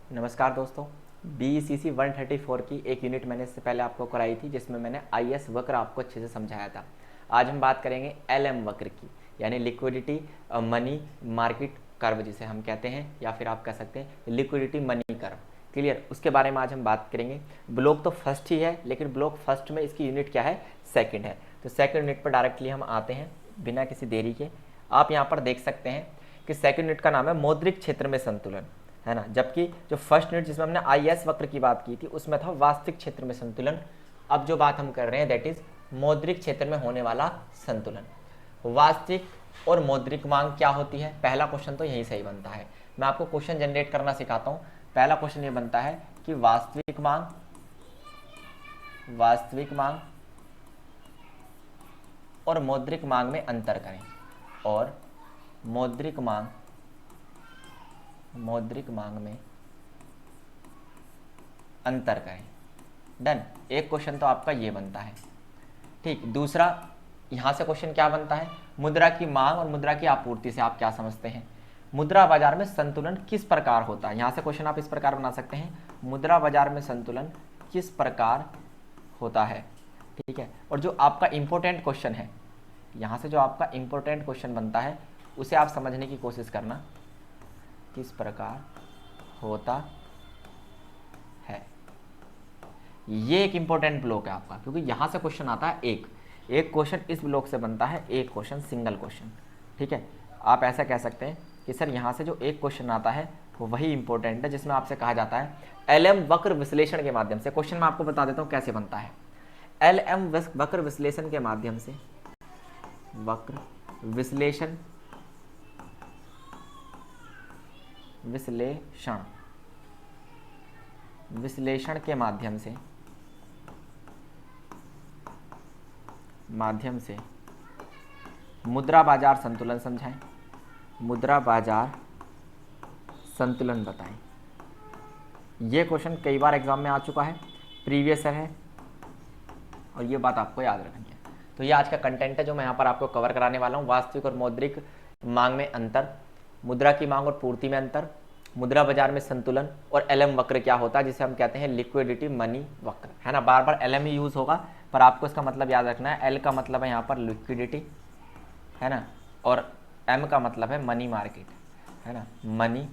नमस्कार दोस्तों। BECC 134 की एक यूनिट मैंने इससे पहले आपको कराई थी, जिसमें मैंने IS वक्र आपको अच्छे से समझाया था। आज हम बात करेंगे LM वक्र की, यानी लिक्विडिटी मनी मार्केट कर्व जिसे हम कहते हैं, या फिर आप कह सकते हैं लिक्विडिटी मनी कर्व। क्लियर, उसके बारे में आज हम बात करेंगे। ब्लॉक तो फर्स्ट ही है, लेकिन ब्लॉक फर्स्ट में इसकी यूनिट क्या है, सेकेंड है। तो सेकेंड यूनिट पर डायरेक्टली हम आते हैं बिना किसी देरी के। आप यहाँ पर देख सकते हैं कि सेकेंड यूनिट का नाम है मौद्रिक क्षेत्र में संतुलन, है ना। जबकि जो फर्स्ट यूनिट जिसमें हमने IS वक्र की बात की थी उसमें था वास्तविक क्षेत्र में संतुलन। अब जो बात हम कर रहे हैं दैट इज मौद्रिक क्षेत्र में होने वाला संतुलन। वास्तविक और मौद्रिक मांग क्या होती है, पहला क्वेश्चन तो यही सही बनता है। मैं आपको क्वेश्चन जनरेट करना सिखाता हूँ। पहला क्वेश्चन ये बनता है कि वास्तविक मांग और मौद्रिक मांग में अंतर करें, और मौद्रिक मांग में अंतर करें। डन, एक क्वेश्चन तो आपका ये बनता है। ठीक, दूसरा यहां से क्वेश्चन क्या बनता है, मुद्रा की मांग और मुद्रा की आपूर्ति से आप क्या समझते हैं, मुद्रा बाजार में संतुलन किस प्रकार होता है। यहां से क्वेश्चन आप इस प्रकार बना सकते हैं, मुद्रा बाजार में संतुलन किस प्रकार होता है। ठीक है, और जो आपका इंपॉर्टेंट क्वेश्चन है, यहां से जो आपका इंपॉर्टेंट क्वेश्चन बनता है उसे आप समझने की कोशिश करना, किस प्रकार होता है। ये एक इंपॉर्टेंट ब्लॉक है आपका, क्योंकि यहां से क्वेश्चन आता है एक क्वेश्चन इस ब्लॉक से बनता है, एक क्वेश्चन सिंगल क्वेश्चन। ठीक है, आप ऐसा कह सकते हैं कि सर यहां से जो एक क्वेश्चन आता है वो वही इंपॉर्टेंट है, जिसमें आपसे कहा जाता है LM वक्र विश्लेषण के माध्यम से। क्वेश्चन मैं आपको बता देता हूं कैसे बनता है। LM वक्र विश्लेषण के माध्यम से, वक्र विश्लेषण के माध्यम से मुद्रा बाजार संतुलन समझाएं, मुद्रा बाजार संतुलन बताएं। ये क्वेश्चन कई बार एग्जाम में आ चुका है, प्रीवियस ईयर है, और ये बात आपको याद रखनी है। तो ये आज का कंटेंट है जो मैं यहाँ पर आपको कवर कराने वाला हूँ। वास्तविक और मौद्रिक मांग में अंतर, मुद्रा की मांग और पूर्ति में अंतर, मुद्रा बाजार में संतुलन, और LM वक्र क्या होता है जिसे हम कहते हैं लिक्विडिटी मनी वक्र, है ना। बार बार LM ही यूज होगा, पर आपको इसका मतलब याद रखना है। L का मतलब है यहाँ पर लिक्विडिटी, है ना, और M का मतलब है मनी मार्केट, है ना, मनी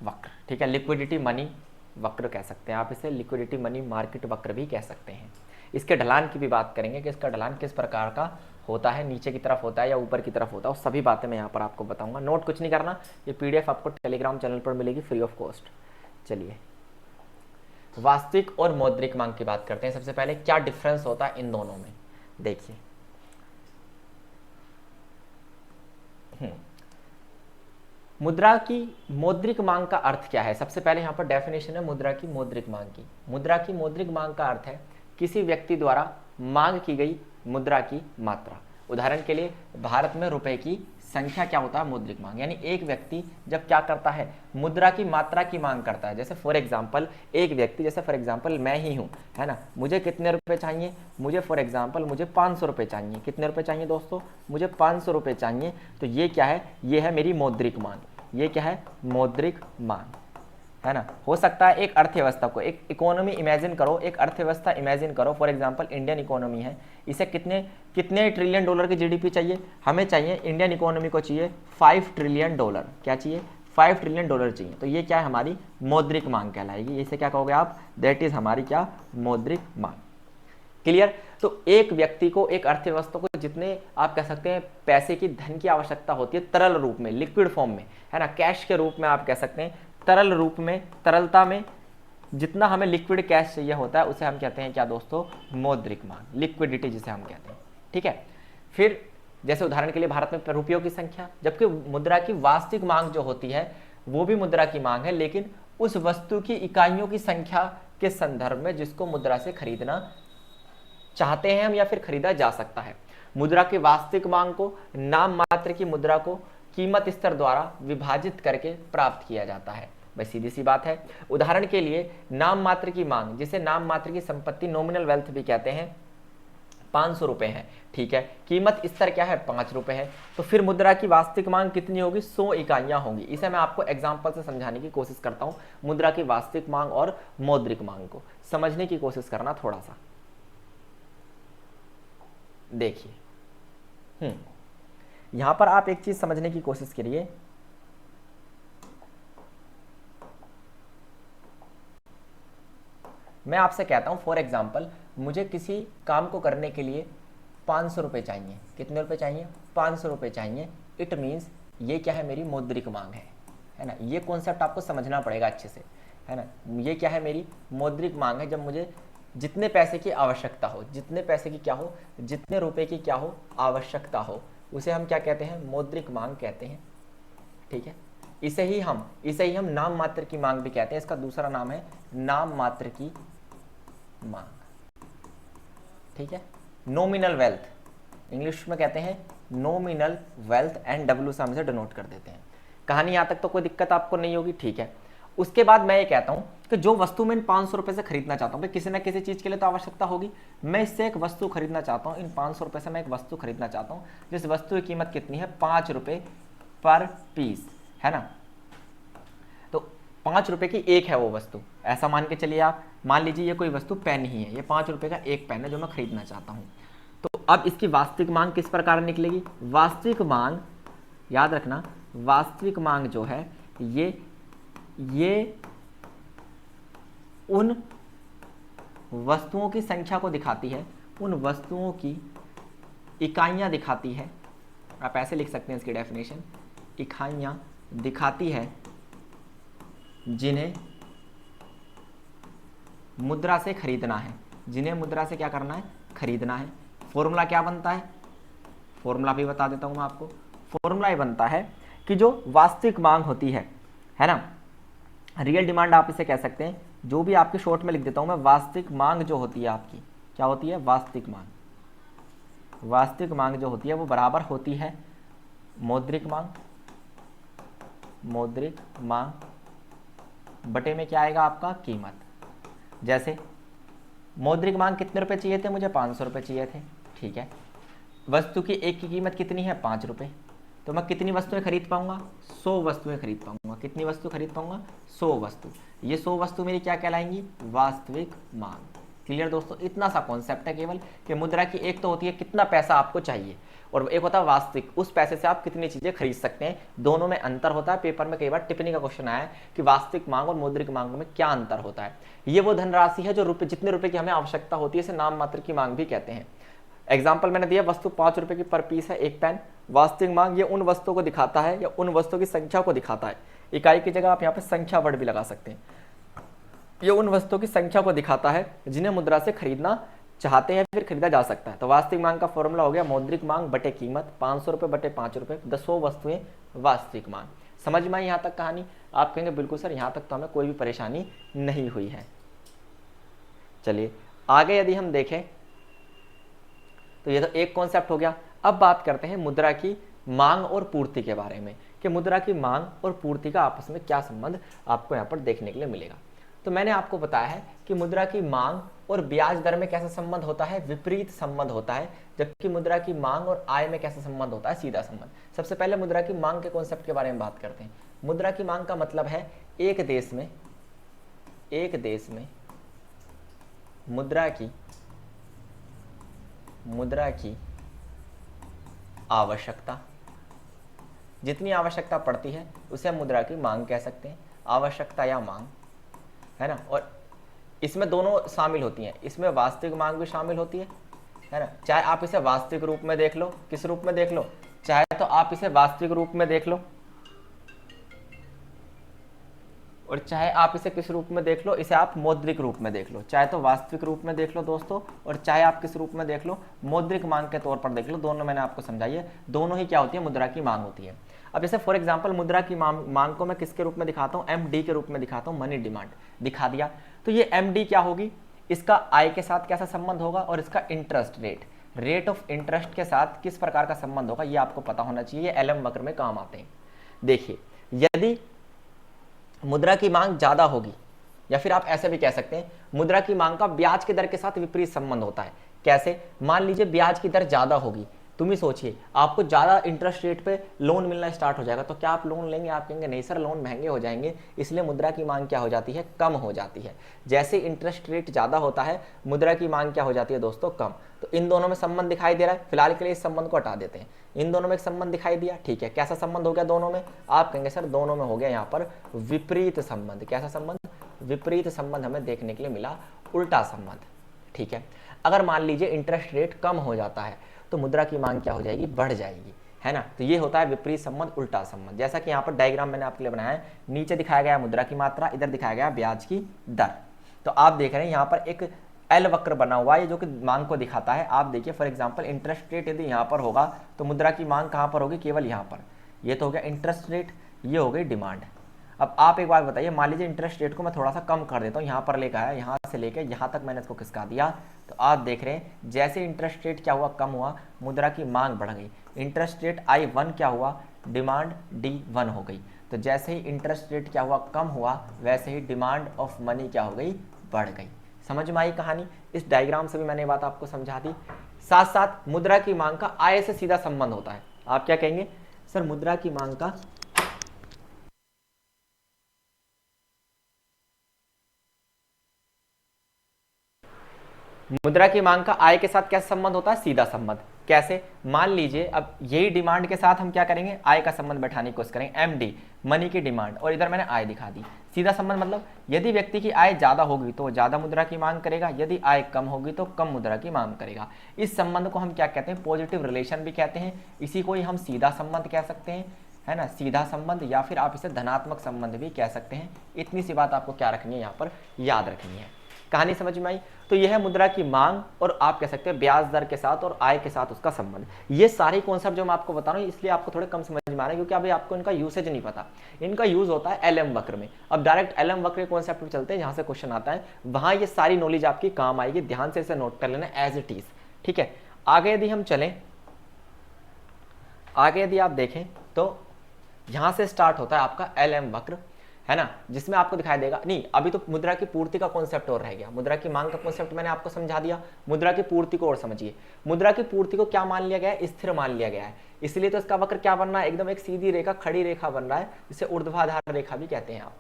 वक्र। ठीक है, लिक्विडिटी मनी वक्र कह सकते हैं आप इसे, लिक्विडिटी मनी मार्केट वक्र भी कह सकते हैं। इसके ढलान की भी बात करेंगे कि इसका ढलान किस प्रकार का होता है, नीचे की तरफ होता है या ऊपर की तरफ होता है, वो सभी बातें मैं यहाँ पर आपको बताऊंगा। नोट कुछ नहीं करना, ये PDF आपको टेलीग्राम चैनल पर मिलेगी फ्री ऑफ कॉस्ट। चलिए, वास्तविक और मौद्रिक मांग की बात करते हैं। सबसे पहले क्या डिफरेंस होता है इन दोनों में, देखिए। मुद्रा की मौद्रिक मांग का अर्थ क्या है, सबसे पहले यहाँ पर डेफिनेशन है मुद्रा की मौद्रिक मांग की। मुद्रा की मौद्रिक मांग का अर्थ है किसी व्यक्ति द्वारा मांग की गई मुद्रा की मात्रा। उदाहरण के लिए भारत में रुपए की संख्या क्या होता है, मौद्रिक मांग। यानी एक व्यक्ति जब क्या करता है, मुद्रा की मात्रा की मांग करता है। जैसे फॉर एग्जांपल एक व्यक्ति, जैसे फॉर एग्जांपल मैं ही हूँ, है ना, मुझे कितने रुपए चाहिए, मुझे फॉर एग्जांपल मुझे 500 रुपये चाहिए। कितने रुपए चाहिए दोस्तों, मुझे 500 रुपये चाहिए। तो ये क्या है, ये है मेरी मौद्रिक मांग। ये क्या है, मौद्रिक मांग, है ना। हो सकता है एक अर्थव्यवस्था को, एक इकोनॉमी इमेजिन करो, एक अर्थव्यवस्था इमेजिन करो। फॉर एग्जांपल इंडियन इकोनॉमी है, इसे कितने कितने ट्रिलियन डॉलर की GDP चाहिए, हमें चाहिए, इंडियन इकोनॉमी को चाहिए 5 ट्रिलियन डॉलर। क्या चाहिए, 5 ट्रिलियन डॉलर चाहिए। तो ये क्या है, हमारी मौद्रिक मांग कहलाएगी। इसे क्या कहोगे आप, दैट इज हमारी क्या, मौद्रिक मांग। क्लियर। तो एक व्यक्ति को, एक अर्थव्यवस्था को जितने आप कह सकते हैं पैसे की, धन की आवश्यकता होती है तरल रूप में, लिक्विड फॉर्म में, है ना, कैश के रूप में आप कह सकते हैं, तरल रूप में, तरलता में जितना हमें लिक्विड कैश चाहिए होता है उसे हम कहते हैं क्या दोस्तों, मौद्रिक मांग, लिक्विडिटी जिसे हम कहते हैं। ठीक है, फिर जैसे उदाहरण के लिए भारत में रुपयों की संख्या, जबकि मुद्रा की वास्तविक मांग जो होती है वो भी मुद्रा की मांग है, लेकिन उस वस्तु की इकाइयों की संख्या के संदर्भ में जिसको मुद्रा से खरीदना चाहते हैं हम या फिर खरीदा जा सकता है। मुद्रा की वास्तविक मांग को नाम मात्र की मुद्रा को कीमत स्तर द्वारा विभाजित करके प्राप्त किया जाता है। भाई सीधी सी बात है। उदाहरण के लिए नाम मात्र की मांग, जिसे नाम मात्र की संपत्ति नॉमिनल वेल्थ भी कहते हैं, 500 रुपए है, ठीक है। कीमत स्तर क्या है, 5 रुपए है। तो फिर मुद्रा की वास्तविक मांग कितनी होगी, 100 इकाइयां होंगी। इसे मैं आपको एग्जांपल से समझाने की कोशिश करता हूं। मुद्रा की वास्तविक मांग और मौद्रिक मांग को समझने की कोशिश करना थोड़ा सा। देखिए यहां पर आप एक चीज समझने की कोशिश करिए। मैं आपसे कहता हूं फॉर एग्जाम्पल, मुझे किसी काम को करने के लिए 500 रुपये चाहिए। कितने रुपए चाहिए, 500 रुपये चाहिए। इट मीन्स ये क्या है, मेरी मौद्रिक मांग है ना। ये कॉन्सेप्ट आपको समझना पड़ेगा अच्छे से, है ना। ये क्या है, मेरी मौद्रिक मांग है। जब मुझे जितने पैसे की आवश्यकता हो, जितने पैसे की क्या हो, जितने रुपए की क्या हो, आवश्यकता हो, उसे हम क्या कहते हैं, मौद्रिक मांग कहते हैं, ठीक है। इसे ही हम नाम मात्र की मांग भी कहते हैं। इसका दूसरा नाम है नाम मात्र की मांग, ठीक है। नॉमिनल वेल्थ इंग्लिश में कहते हैं नॉमिनल वेल्थ, एंड डब्ल्यू से हम इसे डिनोट कर देते हैं। कहानी यहां तक तो कोई दिक्कत आपको नहीं होगी, ठीक है। उसके बाद मैं ये कहता हूं कि जो वस्तु मैं इन 500 रुपए से खरीदना चाहता हूं, भाई किसी ना किसी चीज के लिए तो आवश्यकता होगी। मैं इससे एक वस्तु खरीदना चाहता हूं, इन 500 रुपए से मैं एक वस्तु खरीदना चाहता हूं, जिस वस्तु की कीमत कितनी है, 5 रुपए पर पीस, है ना। तो 5 रुपए की एक है वो वस्तु, ऐसा मान के चलिए आप। मान लीजिए ये कोई वस्तु पेन ही है, ये 5 रुपए का एक पेन है जो मैं खरीदना चाहता हूं। तो अब इसकी वास्तविक मांग किस प्रकार निकलेगी, वास्तविक मांग, याद रखना, वास्तविक मांग जो है ये उन वस्तुओं की संख्या को दिखाती है, उन वस्तुओं की इकाइयां दिखाती है। आप ऐसे लिख सकते हैं इसकी डेफिनेशन, इकाइयां दिखाती है जिन्हें मुद्रा से खरीदना है, जिन्हें मुद्रा से क्या करना है, खरीदना है। फॉर्मूला क्या बनता है, फॉर्मूला भी बता देता हूं मैं आपको। फॉर्मूला ये बनता है कि जो वास्तविक मांग होती है ना, रियल डिमांड आप इसे कह सकते हैं, जो भी आपके शॉर्ट में लिख देता हूं मैं। वास्तविक मांग जो होती है आपकी, क्या होती है, वास्तविक मांग। वास्तविक मांग जो होती है वो बराबर होती है मौद्रिक मांग, मौद्रिक मांग बटे में क्या आएगा आपका, कीमत। जैसे मौद्रिक मांग कितने रुपए चाहिए थे, मुझे 500 रुपए चाहिए थे, ठीक है। वस्तु की एक की कीमत कितनी है, 5 रुपए। तो मैं कितनी वस्तुएं खरीद पाऊंगा, 100 वस्तुएं खरीद पाऊंगा। कितनी वस्तु खरीद पाऊंगा, 100 वस्तु। ये 100 वस्तु मेरी क्या कहलाएंगी, वास्तविक मांग। क्लियर दोस्तों, इतना सा कॉन्सेप्ट है केवल कि मुद्रा की एक तो होती है कितना पैसा आपको चाहिए, और एक होता है वास्तविक, उस पैसे से आप कितनी चीजें खरीद सकते हैं। दोनों में अंतर होता है। पेपर में कई बार टिप्पणी का क्वेश्चन आया है कि वास्तविक मांग और मौद्रिक मांग में क्या अंतर होता है। ये वो धनराशि है जो जितने रुपए की हमें आवश्यकता होती है, इसे नाम मात्र की मांग भी कहते हैं। एग्जाम्पल मैंने दिया, वस्तु 5 रुपए की पर पीस है, एक पेन। वास्तविक मांग ये उन वस्तुओं को दिखाता है, या उन वस्तुओं की संख्या को दिखाता है। इकाई की जगह आप यहाँ पे संख्या वर्ड भी लगा सकते हैं। ये उन वस्तुओं की संख्या को दिखाता है जिन्हें मुद्रा से खरीदना चाहते हैं, फिर खरीदा जा सकता है। तो वास्तविक मांग का फॉर्मूला हो गया मौद्रिक मांग बटे कीमत, 500 रुपए बटे 5 रुपए, 100 वस्तुएं वास्तविक मांग। समझ में आई यहाँ तक कहानी। आप कहेंगे बिल्कुल सर, यहाँ तक तो हमें कोई भी परेशानी नहीं हुई है। चलिए आगे यदि हम देखें तो ये तो एक कॉन्सेप्ट हो गया। अब बात करते हैं मुद्रा की मांग और पूर्ति के बारे में, कि मुद्रा की मांग और पूर्ति का आपस में क्या संबंध आपको यहाँ पर देखने के लिए मिलेगा। तो मैंने आपको बताया है कि मुद्रा की मांग और ब्याज दर में कैसा संबंध होता है, विपरीत संबंध होता है, जबकि मुद्रा की मांग और आय में कैसा संबंध होता है, सीधा संबंध। सबसे पहले मुद्रा की मांग के कॉन्सेप्ट के बारे में बात करते हैं। मुद्रा की मांग का मतलब है एक देश में मुद्रा की आवश्यकता, जितनी आवश्यकता पड़ती है उसे हम मुद्रा की मांग कह सकते हैं, आवश्यकता या मांग, है ना। और इसमें दोनों शामिल होती हैं, इसमें वास्तविक मांग भी शामिल होती है ना। चाहे आप इसे वास्तविक रूप में देख लो, किस रूप में देख लो, चाहे तो आप इसे वास्तविक रूप में देख लो, और चाहे आप इसे किस रूप में देख लो, इसे आप मौद्रिक रूप में देख लो। चाहे तो वास्तविक रूप में देख लो दोस्तों, और चाहे आप किस रूप में देख लो, मौद्रिक मांग के तौर पर देख लो। दोनों मैंने आपको समझाई है, दोनों ही क्या होती है, मुद्रा की मांग होती है। अब जैसे फॉर एग्जांपल मुद्रा की मांग को मैं किसके रूप में दिखाता हूँ, एमडी के रूप में दिखाता हूँ, मनी डिमांड दिखा दिया। तो ये एमडी क्या होगी, इसका आय के साथ कैसा संबंध होगा, और इसका इंटरेस्ट रेट ऑफ इंटरेस्ट के साथ किस प्रकार का संबंध होगा, ये आपको पता होना चाहिए। ये एलएम वक्र में काम आते हैं। देखिए, यदि मुद्रा की मांग ज्यादा होगी, या फिर आप ऐसे भी कह सकते हैं मुद्रा की मांग का ब्याज के दर के साथ विपरीत संबंध होता है। कैसे? मान लीजिए ब्याज की दर ज़्यादा होगी, तुम ही सोचिए आपको ज़्यादा इंटरेस्ट रेट पे लोन मिलना स्टार्ट हो जाएगा, तो क्या आप लोन लेंगे? आप कहेंगे नहीं सर लोन महंगे हो जाएंगे, इसलिए मुद्रा की मांग क्या हो जाती है? कम हो जाती है। जैसे इंटरेस्ट रेट ज़्यादा होता है मुद्रा की मांग क्या हो जाती है दोस्तों? कम। तो इन दोनों में संबंध दिखाई दे रहा है, फिलहाल के लिए इस संबंध को हटा देते हैं। इन दोनों में एक संबंध दिखाई दिया, ठीक है। कैसा संबंध हो गया दोनों में? आप कहेंगे सर दोनों में हो गया यहाँ पर विपरीत संबंध। कैसा संबंध? विपरीत संबंध हमें देखने के लिए मिला, उल्टा संबंध, ठीक है। अगर मान लीजिए इंटरेस्ट रेट कम हो जाता है तो मुद्रा की मांग क्या हो जाएगी? बढ़ जाएगी, है ना। तो ये होता है विपरीत संबंध, उल्टा संबंध। जैसा कि यहाँ पर डायग्राम मैंने आपके लिए बनाया है, नीचे दिखाया गया मुद्रा की मात्रा, इधर दिखाया गया ब्याज की दर। तो आप देख रहे हैं यहाँ पर एक एल वक्र बना हुआ है जो कि मांग को दिखाता है। आप देखिए फॉर एग्जांपल इंटरेस्ट रेट यदि यहाँ पर होगा तो मुद्रा की मांग कहाँ पर होगी? केवल यहाँ पर। ये तो हो गया इंटरेस्ट रेट, ये हो गई डिमांड। अब आप एक बात बताइए, मान लीजिए इंटरेस्ट रेट को मैं थोड़ा सा कम कर देता हूँ, यहाँ पर लेकर आया, यहाँ से लेकर यहाँ तक मैंने इसको खिसका दिया, तो आप देख रहे हैं जैसे इंटरेस्ट रेट क्या हुआ? कम हुआ, मुद्रा की मांग बढ़ गई। इंटरेस्ट रेट I1 क्या हुआ? डिमांड D1 हो गई। तो जैसे ही इंटरेस्ट रेट क्या हुआ? कम हुआ, वैसे ही डिमांड ऑफ मनी क्या हो गई? बढ़ गई। समझ में आई कहानी? इस डायग्राम से भी मैंने बात आपको समझा दी। साथ साथ मुद्रा की मांग का आय से सीधा संबंध होता है। आप क्या कहेंगे? सर मुद्रा की मांग का मुद्रा की मांग का आय के साथ क्या संबंध होता है? सीधा संबंध। कैसे? मान लीजिए अब यही डिमांड के साथ हम क्या करेंगे? आय का संबंध बैठाने की कोशिश करेंगे। MD मनी की डिमांड, और इधर मैंने आय दिखा दी। सीधा संबंध मतलब यदि व्यक्ति की आय ज्यादा होगी तो ज्यादा मुद्रा की मांग करेगा, यदि आय कम होगी तो कम मुद्रा की मांग करेगा। इस संबंध को हम क्या कहते हैं? पॉजिटिव रिलेशन भी कहते हैं। इसी को ही हम सीधा संबंध कह सकते हैं, है ना, सीधा संबंध, या फिर आप इसे धनात्मक संबंध भी कह सकते हैं। इतनी सी बात आपको क्या रखनी है? यहाँ पर याद रखनी है। कहानी समझ में आई? तो यह है मुद्रा की मांग और आप कह सकते हैं ब्याज दर के साथ और आय के साथ उसका संबंध। ये सारी कॉन्सेप्ट जो मैं आपको बता रहा हूँ इसलिए आपको थोड़े कम समझ में आ रहा है क्योंकि अभी आपको इनका यूसेज नहीं पता। इनका यूज होता है LM वक्र में। अब डायरेक्ट LM वक्र के कॉन्सेप्ट में चलते हैं, जहां से क्वेश्चन आता है वहां ये सारी नॉलेज आपकी काम आएगी। ध्यान से इसे नोट कर लेना एज इट इज, ठीक है। आगे यदि हम चलें, आगे यदि आप देखें तो यहां से स्टार्ट होता है आपका LM वक्र, है ना, जिसमें आपको दिखाई देगा। नहीं, अभी तो मुद्रा की पूर्ति का कॉन्सेप्ट और रह गया। मुद्रा की मांग का कॉन्सेप्ट मैंने आपको समझा दिया, मुद्रा की पूर्ति को और समझिए। मुद्रा की पूर्ति को क्या मान लिया गया है? स्थिर मान लिया गया है। इसलिए तो इसका वक्र क्या बन रहा है? एकदम एक सीधी रेखा, खड़ी रेखा बन रहा है, जिसे ऊर्ध्वाधर रेखा भी कहते हैं आप।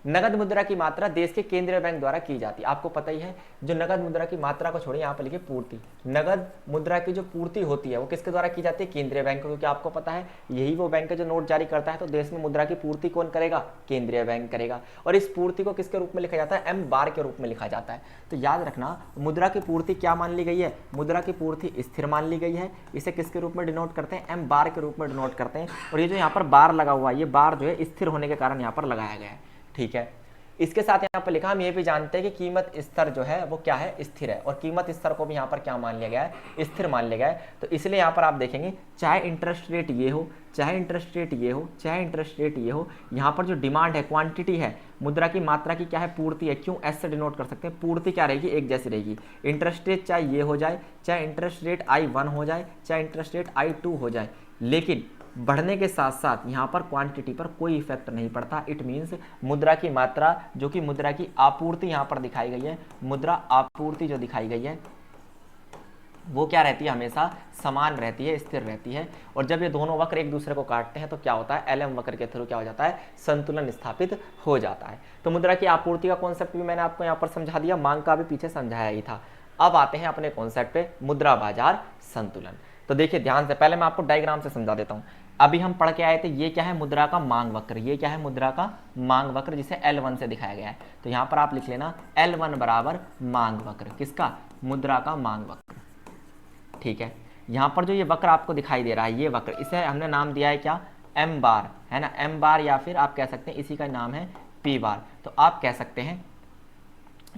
नगद मुद्रा की मात्रा देश के केंद्रीय बैंक द्वारा की जाती है। आपको पता ही है, जो नगद मुद्रा की मात्रा को छोड़िए, यहाँ पर लिखिए पूर्ति। नगद मुद्रा की जो पूर्ति होती है वो किसके द्वारा की जाती है? केंद्रीय बैंक, क्योंकि आपको पता है यही वो बैंक है जो नोट जारी करता है। तो देश में मुद्रा की पूर्ति कौन करेगा? केंद्रीय बैंक करेगा। और इस पूर्ति को किसके रूप में लिखा जाता है? M बार के रूप में लिखा जाता है। तो याद रखना, मुद्रा की पूर्ति क्या मान ली गई है? मुद्रा की पूर्ति स्थिर मान ली गई है। इसे किसके रूप में डिनोट करते हैं? M बार के रूप में डिनोट करते हैं। और ये जो यहाँ पर बार लगा हुआ है, ये बार जो है स्थिर होने के कारण यहाँ पर लगाया गया है, ठीक है। इसके साथ यहाँ पर लिखा, हम ये भी जानते हैं कि कीमत स्तर जो है वो क्या है? स्थिर है। और कीमत स्तर को भी यहाँ पर क्या मान लिया गया है? स्थिर मान लिया गया है। तो इसलिए यहाँ पर आप देखेंगे, चाहे इंटरेस्ट रेट ये हो, चाहे इंटरेस्ट रेट ये हो, चाहे इंटरेस्ट रेट ये हो, यहाँ पर जो डिमांड है, क्वांटिटी है, मुद्रा की मात्रा की क्या है? पूर्ति है। क्यों? एस से डिनोट कर सकते हैं। पूर्ति क्या रहेगी? एक जैसी रहेगी। इंटरेस्ट रेट चाहे ये हो जाए, चाहे इंटरेस्ट रेट I1 हो जाए, चाहे इंटरेस्ट रेट I2 हो जाए, लेकिन बढ़ने के साथ साथ यहाँ पर क्वांटिटी पर कोई इफेक्ट नहीं पड़ता। इट मीन्स मुद्रा की मात्रा जो कि मुद्रा की आपूर्ति यहाँ पर दिखाई गई है, मुद्रा आपूर्ति जो दिखाई गई है वो क्या रहती है? हमेशा समान रहती है, स्थिर रहती है। और जब ये दोनों वक्र एक दूसरे को काटते हैं तो क्या होता है? LM वक्र के थ्रू क्या हो जाता है? संतुलन स्थापित हो जाता है। तो मुद्रा की आपूर्ति का कॉन्सेप्ट भी मैंने आपको यहाँ पर समझा दिया, मांग का भी पीछे समझाया ही था। अब आते हैं अपने कॉन्सेप्ट पे, मुद्रा बाजार संतुलन। तो देखिए ध्यान से, पहले मैं आपको डायग्राम से समझा देता हूँ। अभी हम पढ़ के आए थे, ये क्या है? मुद्रा का मांग वक्र। ये क्या है? मुद्रा का मांग वक्र, जिसे L1 से दिखाया गया है। तो यहाँ पर आप लिख लेना L1 बराबर मांग वक्र। किसका? मुद्रा का मांग वक्र, ठीक है। यहाँ पर जो ये वक्र आपको दिखाई दे रहा है, ये वक्र, इसे हमने नाम दिया है क्या? M बार, है ना, M बार, या फिर आप कह सकते हैं इसी का नाम है P बार। तो आप कह सकते हैं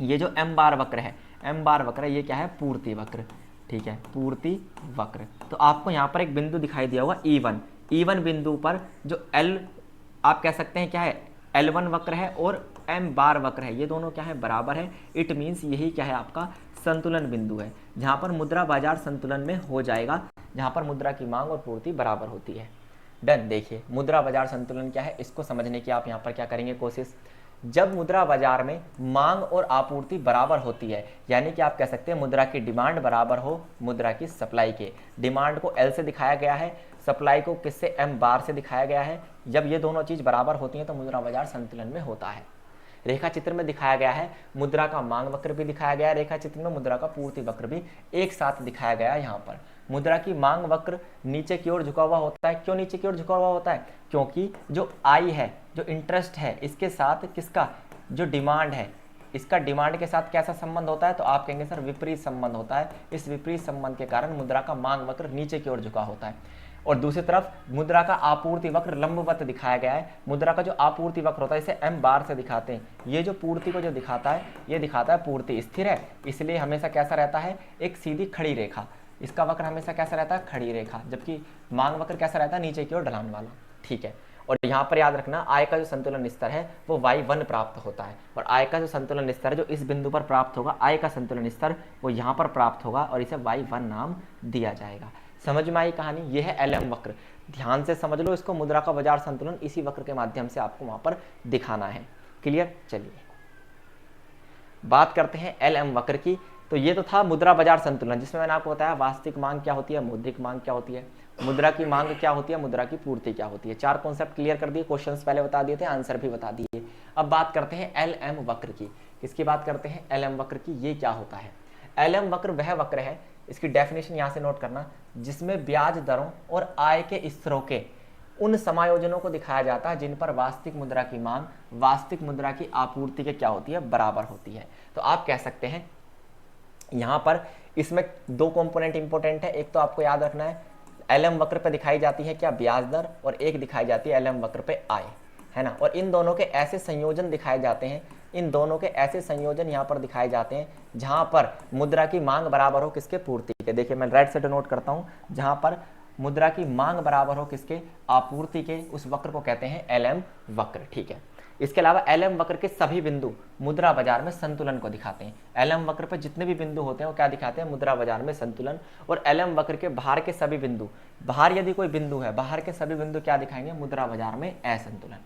ये जो M बार वक्र है, M बार वक्र है, ये क्या है? पूर्ति वक्र, ठीक है, पूर्ति वक्र। तो आपको यहाँ पर एक बिंदु दिखाई दिया होगा E1 बिंदु पर जो L, आप कह सकते हैं क्या है? L1 वक्र है और M बार वक्र है, ये दोनों क्या है? बराबर है। इट मीन्स यही क्या है? आपका संतुलन बिंदु है, जहां पर मुद्रा बाजार संतुलन में हो जाएगा, जहां पर मुद्रा की मांग और पूर्ति बराबर होती है। डन। देखिए मुद्रा बाजार संतुलन क्या है, इसको समझने की आप यहाँ पर क्या करेंगे? कोशिश। जब मुद्रा बाजार में मांग और आपूर्ति बराबर होती है, यानी कि आप कह सकते हैं मुद्रा की डिमांड बराबर हो मुद्रा की सप्लाई के। डिमांड को L से दिखाया गया है, सप्लाई को किससे, M बार से दिखाया गया है। जब ये दोनों चीज बराबर होती हैं तो मुद्रा बाजार संतुलन में होता है। रेखा चित्र में दिखाया गया है, मुद्रा का मांग वक्र भी दिखाया गया है, रेखा चित्र में मुद्रा का पूर्ति वक्र भी एक साथ दिखाया गया है। यहाँ पर मुद्रा की मांग वक्र नीचे की ओर झुका हुआ होता है। क्यों नीचे की ओर झुका हुआ होता है? क्योंकि जो आई है, जो इंटरेस्ट है, इसके साथ किसका, जो डिमांड है, इसका डिमांड के साथ कैसा संबंध होता है? तो आप कहेंगे सर विपरीत संबंध होता है। इस विपरीत संबंध के कारण मुद्रा का मांग वक्र नीचे की ओर झुका होता है। और दूसरी तरफ मुद्रा का आपूर्ति वक्र लंबवत दिखाया गया है। मुद्रा का जो आपूर्ति वक्र होता है इसे M बार से दिखाते हैं। ये जो पूर्ति को जो दिखाता है, ये दिखाता है पूर्ति स्थिर है, इसलिए हमेशा कैसा रहता है, एक सीधी खड़ी रेखा। इसका वक्र हमेशा कैसा रहता है, खड़ी रेखा, जबकि मांग वक्र कैसा रहता है, नीचे की ओर ढलान वाला। ठीक है। और यहाँ पर याद रखना, आय का जो संतुलन स्तर है वो y1 प्राप्त होता है, और आय का जो संतुलन स्तर है जो इस बिंदु पर प्राप्त होगा, आय का संतुलन स्तर वो यहाँ पर प्राप्त होगा और इसे y1 नाम दिया जाएगा। समझ में आई कहानी? ये है LM वक्र, ध्यान से समझ लो इसको। मुद्रा का बाजार संतुलन इसी वक्र के माध्यम से आपको वहां पर दिखाना है। क्लियर? चलिए बात करते हैं LM वक्र की। तो ये तो था मुद्रा बाजार संतुलन, जिसमें मैंने आपको बताया वास्तविक मांग क्या होती है, मौद्रिक मांग क्या होती है, मुद्रा की मांग क्या होती है, मुद्रा की पूर्ति क्या होती है। 4 कॉन्सेप्ट क्लियर कर दिए, क्वेश्चंस पहले बता दिए थे, आंसर भी बता दिए। अब बात करते हैं LM वक्र की। किसकी बात करते हैं? LM वक्र की। ये क्या होता है? LM वक्र वह वक्र है, इसकी डेफिनेशन यहाँ से नोट करना, जिसमें ब्याज दरों और आय के स्तरों के उन समायोजनों को दिखाया जाता है जिन पर वास्तविक मुद्रा की मांग वास्तविक मुद्रा की आपूर्ति के क्या होती है, बराबर होती है। तो आप कह सकते हैं यहाँ पर इसमें 2 कंपोनेंट इंपॉर्टेंट है। एक तो आपको याद रखना है LM वक्र पे दिखाई जाती है क्या, ब्याज दर, और एक दिखाई जाती है LM वक्र पे आय, है ना। और इन दोनों के ऐसे संयोजन दिखाए जाते हैं, इन दोनों के ऐसे संयोजन यहाँ पर दिखाए जाते हैं जहाँ पर मुद्रा की मांग बराबर हो किसके, पूर्ति के। देखिए मैं राइट से डिनोट करता हूँ, जहाँ पर मुद्रा की मांग बराबर हो किसके, आपूर्ति के, उस वक्र को कहते हैं LM वक्र। ठीक है। इसके अलावा LM वक्र के सभी बिंदु मुद्रा बाजार में संतुलन को दिखाते हैं। LM वक्र पर जितने भी बिंदु होते हैं वो क्या दिखाते हैं, मुद्रा बाजार में संतुलन। और LM वक्र के बाहर के सभी बिंदु, बाहर यदि कोई बिंदु है, बाहर के सभी बिंदु क्या दिखाएंगे, मुद्रा बाजार में असंतुलन।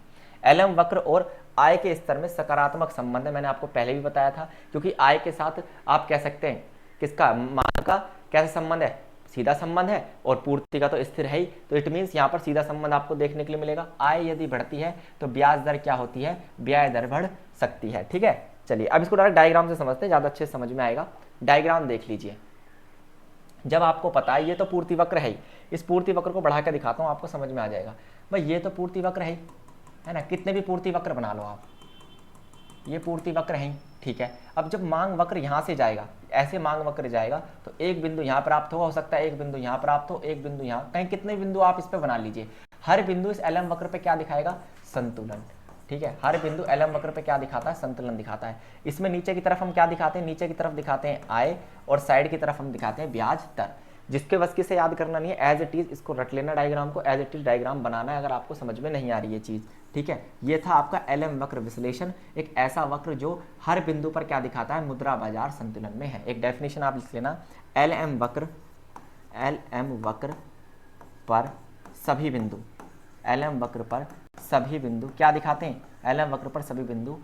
LM वक्र और आय के स्तर में सकारात्मक संबंध है, मैंने आपको पहले भी बताया था, क्योंकि आय के साथ आप कह सकते हैं किसका, मांग का कैसा संबंध है, सीधा संबंध है, और पूर्ति का तो स्थिर है ही। तो इट मीन्स यहाँ पर सीधा संबंध आपको देखने के लिए मिलेगा। आय यदि बढ़ती है तो ब्याज दर क्या होती है, ब्याज दर बढ़ सकती है। ठीक है। चलिए अब इसको डायरेक्ट डायग्राम से समझते हैं, ज़्यादा अच्छे से समझ में आएगा। डायग्राम देख लीजिए। जब आपको पता है ये तो पूर्ति वक्र है ही, इस पूर्ति वक्र को बढ़ा के दिखाता हूँ, आपको समझ में आ जाएगा। भाई ये तो पूर्ति वक्र है ना, कितने भी पूर्ति वक्र बना लो आप, ये पूर्ति वक्र है। ठीक है। अब जब मांग वक्र यहाँ से जाएगा, ऐसे मांग वक्र जाएगा, तो एक बिंदु यहाँ प्राप्त होगा, हो सकता है एक बिंदु यहाँ प्राप्त हो, एक बिंदु यहाँ, कहीं कितने बिंदु आप इस पे बना लीजिए, हर बिंदु इस LM वक्र पे क्या दिखाएगा, संतुलन। ठीक है। हर बिंदु LM वक्र पे क्या दिखाता है, संतुलन दिखाता है। इसमें नीचे की तरफ हम क्या दिखाते हैं, नीचे की तरफ दिखाते हैं आय, और साइड की तरफ हम दिखाते हैं ब्याज दर। जिसके बस की से याद करना नहीं है, एज इट इज इसको रट लेना, डायग्राम को एज इट इज डायग्राम बनाना है अगर आपको समझ में नहीं आ रही है चीज़। ठीक है। ये था आपका LM वक्र विश्लेषण, एक ऐसा वक्र जो हर बिंदु पर क्या दिखाता है, मुद्रा बाजार संतुलन में है। एक डेफिनेशन आप लिख लेना, LM वक्र पर सभी बिंदु, LM वक्र पर सभी बिंदु क्या दिखाते हैं, LM वक्र पर सभी बिंदु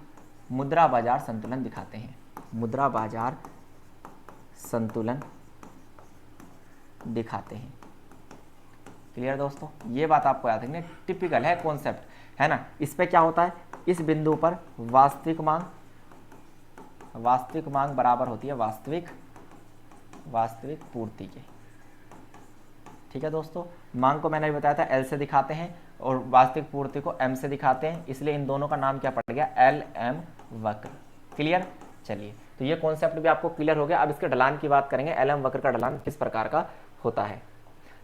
मुद्रा बाजार संतुलन दिखाते हैं, मुद्रा बाजार संतुलन दिखाते हैं। क्लियर दोस्तों? ये बात आपको याद रखनी, टिपिकल है कॉन्सेप्ट, है ना। इस पे क्या होता है, इस बिंदु पर वास्तविक मांग बराबर होती है वास्तविक पूर्ति के। ठीक है दोस्तों। मांग को मैंने भी बताया था L से दिखाते हैं और वास्तविक पूर्ति को M से दिखाते हैं, इसलिए इन दोनों का नाम क्या पड़ गया, LM वक्र। क्लियर? चलिए, तो ये कॉन्सेप्ट भी आपको क्लियर हो गया। अब इसके ढलान की बात करेंगे, LM वक्र का ढलान किस प्रकार का होता है।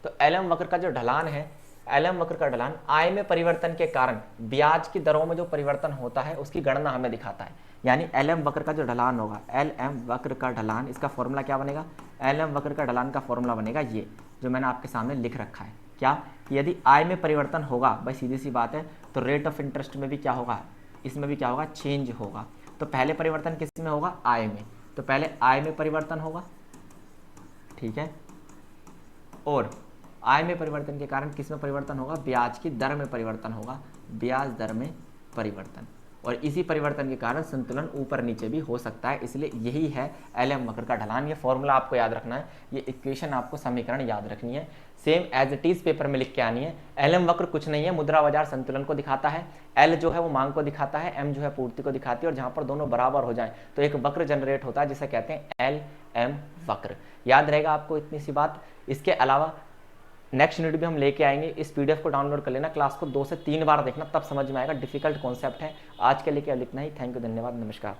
तो LM वक्र का जो ढलान है, LM वक्र का ढलान आय में परिवर्तन के कारण ब्याज की दरों में जो परिवर्तन होता है उसकी गणना हमें दिखाता है। यानी LM वक्र का जो ढलान होगा, LM वक्र का ढलान, इसका फॉर्मूला क्या बनेगा, LM वक्र का ढलान का फॉर्मूला बनेगा ये जो मैंने आपके सामने लिख रखा है। क्या कि यदि आय में परिवर्तन होगा, भाई सीधी सी बात है, तो रेट ऑफ इंटरेस्ट में भी क्या होगा, इसमें भी क्या होगा, चेंज होगा। तो पहले परिवर्तन किस में होगा, आय में। तो पहले आय में परिवर्तन होगा, ठीक है, और आय में परिवर्तन के कारण किस में परिवर्तन होगा, ब्याज की दर में परिवर्तन होगा, ब्याज दर में परिवर्तन। और इसी परिवर्तन के कारण संतुलन ऊपर नीचे भी हो सकता है। इसलिए यही है एलएम वक्र का ढलान। ये फॉर्मूला आपको याद रखना है, ये इक्वेशन आपको समीकरण याद रखनी है, same as it is paper में लिख के आनी है। एलएम वक्र कुछ नहीं है, मुद्रा बाजार संतुलन को दिखाता है। एल जो है वो मांग को दिखाता है, एम जो है पूर्ति को दिखाती है, और जहां पर दोनों बराबर हो जाए तो एक वक्र जनरेट होता है जिसे कहते हैं एल एम वक्र। याद रहेगा आपको इतनी सी बात। इसके अलावा नेक्स्ट यूनिट भी हम लेके आएंगे। इस पीडीएफ को डाउनलोड कर लेना, क्लास को 2 से 3 बार देखना, तब समझ में आएगा, डिफिकल्ट कॉन्सेप्ट है। आज के लिए केवल इतना ही। थैंक यू, धन्यवाद, नमस्कार।